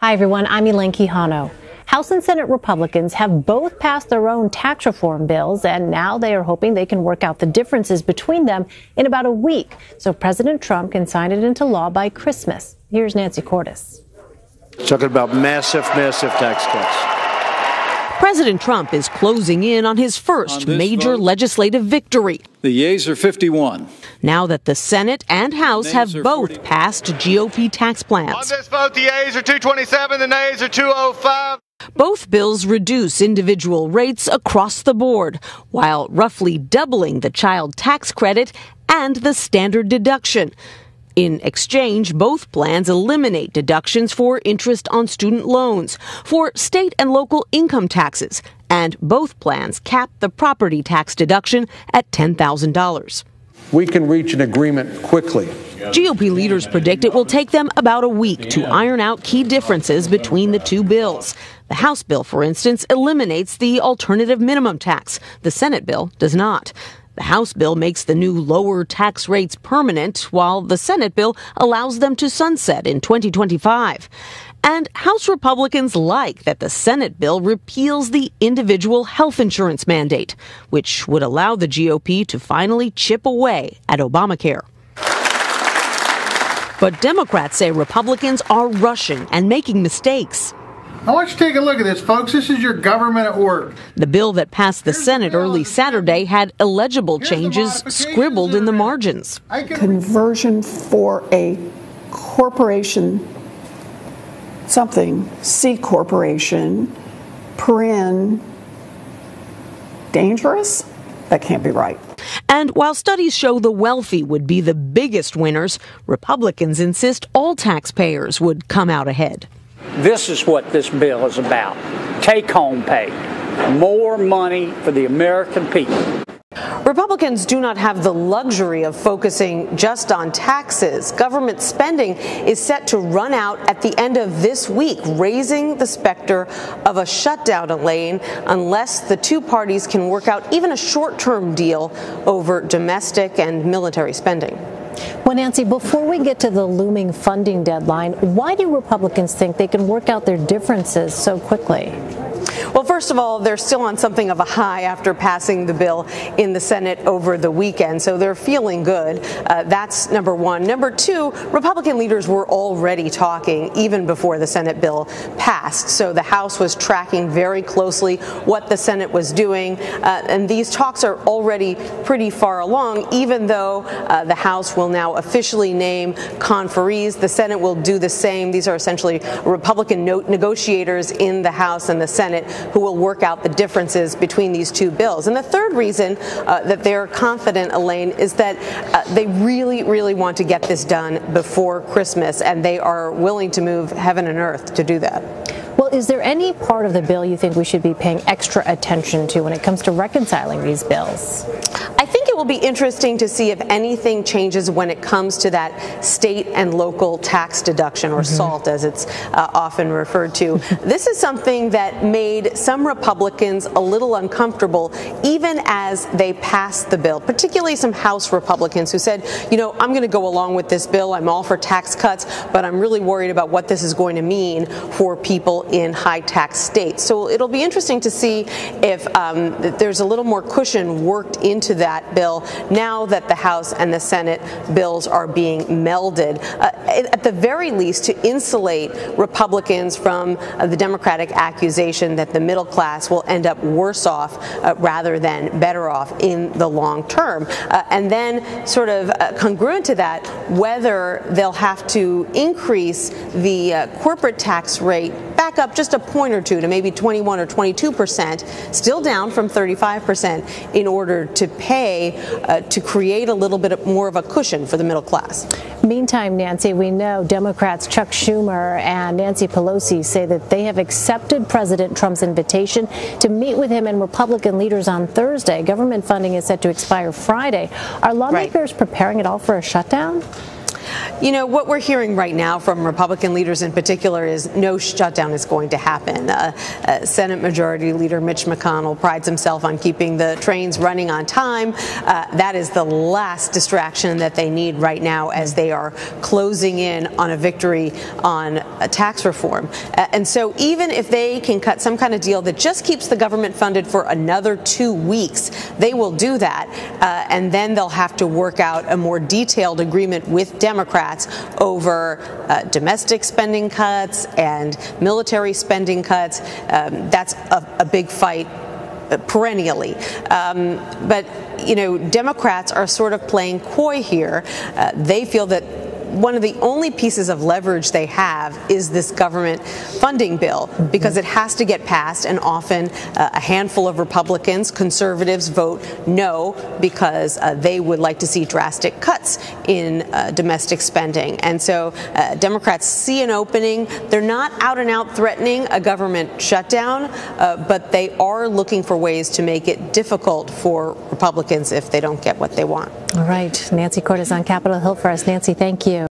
Hi, everyone. I'm Elaine Quijano. House and Senate Republicans have both passed their own tax reform bills, and now they are hoping they can work out the differences between them in about a week so President Trump can sign it into law by Christmas. Here's Nancy Cordes. Talking about massive tax cuts. President Trump is closing in on his first major legislative victory. The yeas are 51. Now that the Senate and House have both passed GOP tax plans. On this vote, the yeas are 227, the nays are 205. Both bills reduce individual rates across the board, while roughly doubling the child tax credit and the standard deduction. In exchange, both plans eliminate deductions for interest on student loans, for state and local income taxes, and both plans cap the property tax deduction at $10,000. We can reach an agreement quickly. GOP leaders predict it will take them about a week to iron out key differences between the two bills. The House bill, for instance, eliminates the alternative minimum tax. The Senate bill does not. The House bill makes the new lower tax rates permanent, while the Senate bill allows them to sunset in 2025. And House Republicans like that the Senate bill repeals the individual health insurance mandate, which would allow the GOP to finally chip away at Obamacare. But Democrats say Republicans are rushing and making mistakes. I want you to take a look at this, folks. This is your government at work. The bill that passed the Senate early Saturday had illegible changes scribbled in the margins. Conversion for a corporation, something, C corporation, paren, dangerous? That can't be right. And while studies show the wealthy would be the biggest winners, Republicans insist all taxpayers would come out ahead. This is what this bill is about. Take-home pay. More money for the American people. Republicans do not have the luxury of focusing just on taxes. Government spending is set to run out at the end of this week, raising the specter of a shutdown, Elaine, unless the two parties can work out even a short-term deal over domestic and military spending. Well, Nancy, before we get to the looming funding deadline, why do Republicans think they can work out their differences so quickly? Well, first of all, they're still on something of a high after passing the bill in the Senate over the weekend, so they're feeling good. That's number one. Number two, Republican leaders were already talking even before the Senate bill passed, so the House was tracking very closely what the Senate was doing, and these talks are already pretty far along, even though the House will now officially name conferees. The Senate will do the same. These are essentially Republican negotiators in the House and the Senate who will work out the differences between these two bills. And the third reason that they're confident, Elaine, is that they really want to get this done before Christmas, and they are willing to move heaven and earth to do that. Well, is there any part of the bill you think we should be paying extra attention to when it comes to reconciling these bills? I think it will be interesting to see if anything changes when it comes to that state and local tax deduction, or SALT as it's often referred to. This is something that made some Republicans a little uncomfortable even as they passed the bill, particularly some House Republicans who said, you know, I'm going to go along with this bill. I'm all for tax cuts, but I'm really worried about what this is going to mean for people in high tax states. So it'll be interesting to see if there's a little more cushion worked into that bill now that the House and the Senate bills are being melded, at the very least to insulate Republicans from the Democratic accusation that the middle class will end up worse off rather than better off in the long term. And then sort of congruent to that, whether they'll have to increase the corporate tax rate back up just a point or two to maybe 21 or 22%, still down from 35%, in order to pay to create a little bit more of a cushion for the middle class. Meantime, Nancy, we know Democrats Chuck Schumer and Nancy Pelosi say that they have accepted President Trump's invitation to meet with him and Republican leaders on Thursday. Government funding is set to expire Friday. Are lawmakers preparing at all for a shutdown? You know, what we're hearing right now from Republican leaders in particular is no shutdown is going to happen. Senate Majority Leader Mitch McConnell prides himself on keeping the trains running on time. That is the last distraction that they need right now as they are closing in on a victory on tax reform. And so even if they can cut some kind of deal that just keeps the government funded for another 2 weeks, they will do that. And then they'll have to work out a more detailed agreement with Democrats over domestic spending cuts and military spending cuts. That's a big fight perennially. But, you know, Democrats are sort of playing coy here. They feel that one of the only pieces of leverage they have is this government funding bill, because it has to get passed, and often a handful of Republicans, conservatives, vote no because they would like to see drastic cuts in domestic spending. And so Democrats see an opening. They're not out and out threatening a government shutdown, but they are looking for ways to make it difficult for Republicans if they don't get what they want. All right. Nancy Cordes on Capitol Hill for us. Nancy, thank you.